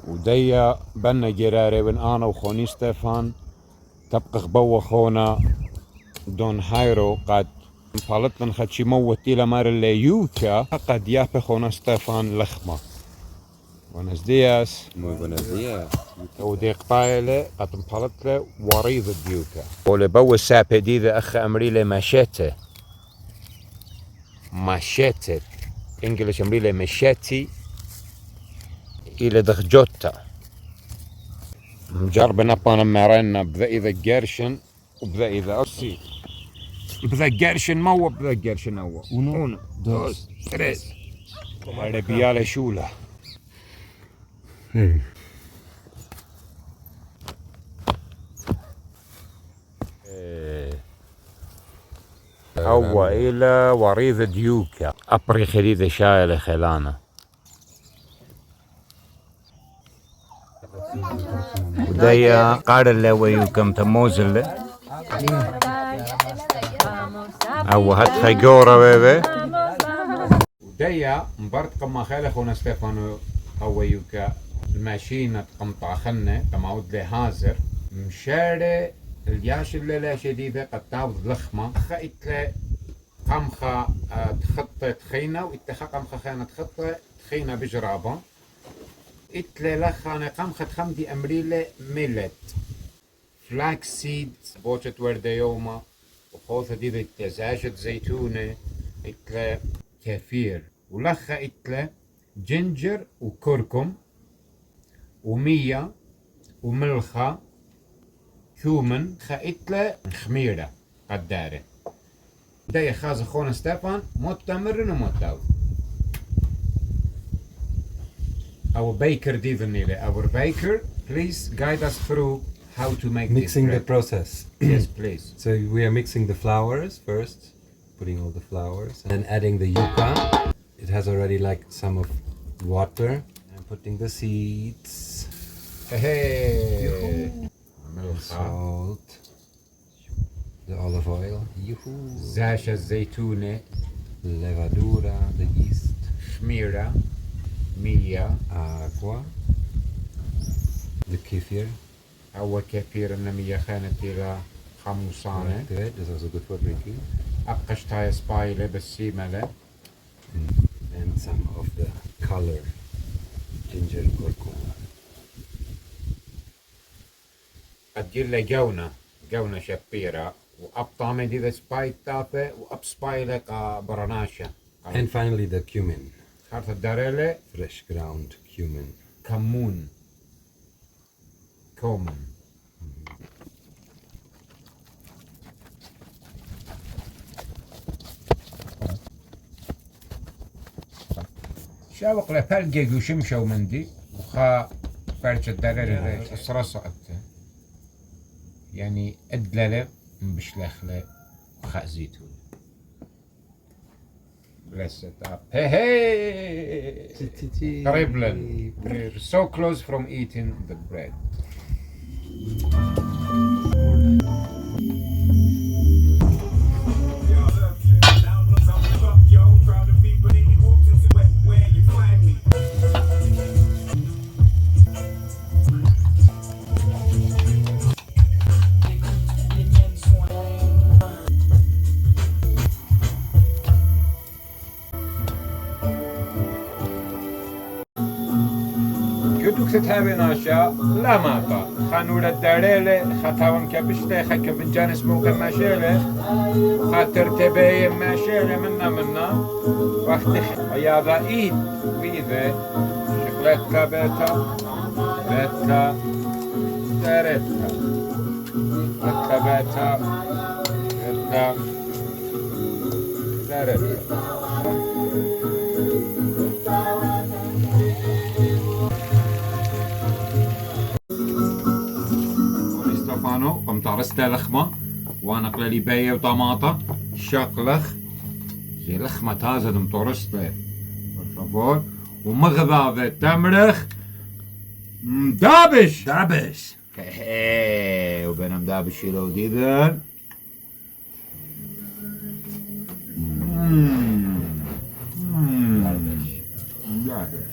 وديا بنا جراري بن انا وخوني ستefan تبقى خبوا خونا دون هايرو قد فالتن خدشي موت إلى مار اللي يوكا قد يابي خونا ستefan لخمة. Buenos días. Muy buenos días. وديق طايلة قد مفلتلة وريض الديوكا ولي بو السابة دي ذا أخ أمريلي ماشيتي إنجليش أمريلي ماشيتي إلى دخجوتا مجرب نبانا مارينا بذا إذا جيرشن وبذا إذا أرسي بذا جيرشن مو بذا جيرشن أول Uno, dos, tres عربيالة شولة هو إلى وريض ديوكا أبري خليذ شايلة خلانا وديا قال اللي ويوكم تموزل أو هات خيجورة بيبي وديا مبارت قم خيلة خونا ستيفانو أو ويوكا الماشينة قمطع خنة تماود لي هازر مشاري الياش الليلة شديدة قد تعوض لخمة خيت قمخة تخطي تخينة واتخا قمخة خانة تخطي تخينة بجرابة اتلي لخانة قمخة خمدي أمريلة ميلت فلاكس سيد بوشة وردة يوما وخوثة دي تزاجة زيتونة اتلي كافير ولخة اتلي جنجر وكركم ومية وملخة كومن خائتلة خميرة قدارة داي خاز خونا ستيفان متمرن ومتاو our baker Divanile our baker please guide us through how to make Mixing this the process. yes please So we are mixing the flours first, putting all the flours, and then adding the yuca. It has already like some of water, and putting the seeds, hey salt, the olive oil, زاشة الزيتونة levadura, the yeast, خميرة مية agua, the kefir. أول كثير النمية خانت إلى خمسانة Good. This is also good for drinking. أبقشتها سبايلة بالسيملة And some of the color, ginger, curcuma. أدجل جونة شبيرة وأبطامة دي ذا سبايت تافة وأب سبايلة برناشة And finally the cumin, خارطة الداريلة fresh ground cumin. كمون كومن شاوق لفلقة وشمشة ومندي وخا فرشة الداريلة اسرصقت يعني ادللة بشلخلة وخا زيتون Bless it up. Hey, hey! Triblen. We're so close from eating the bread. كدوك تتهابين أشياء لا ماطا خانولة الداريلة خطاون كبشتة خك فنجان اسمه كماشيلة خاطر تبايم ماشيلة منا وقت يا إيد ويذا شغلتها بيتا دارتها بيتا دارتها قمت عرستها لخمة وانا قلالي باية وطماطة شاقلخ زي لخمة تازة مطرستة بالفافور ومغذى تمرخ مدابش وبين مدابش لو ديذن دابش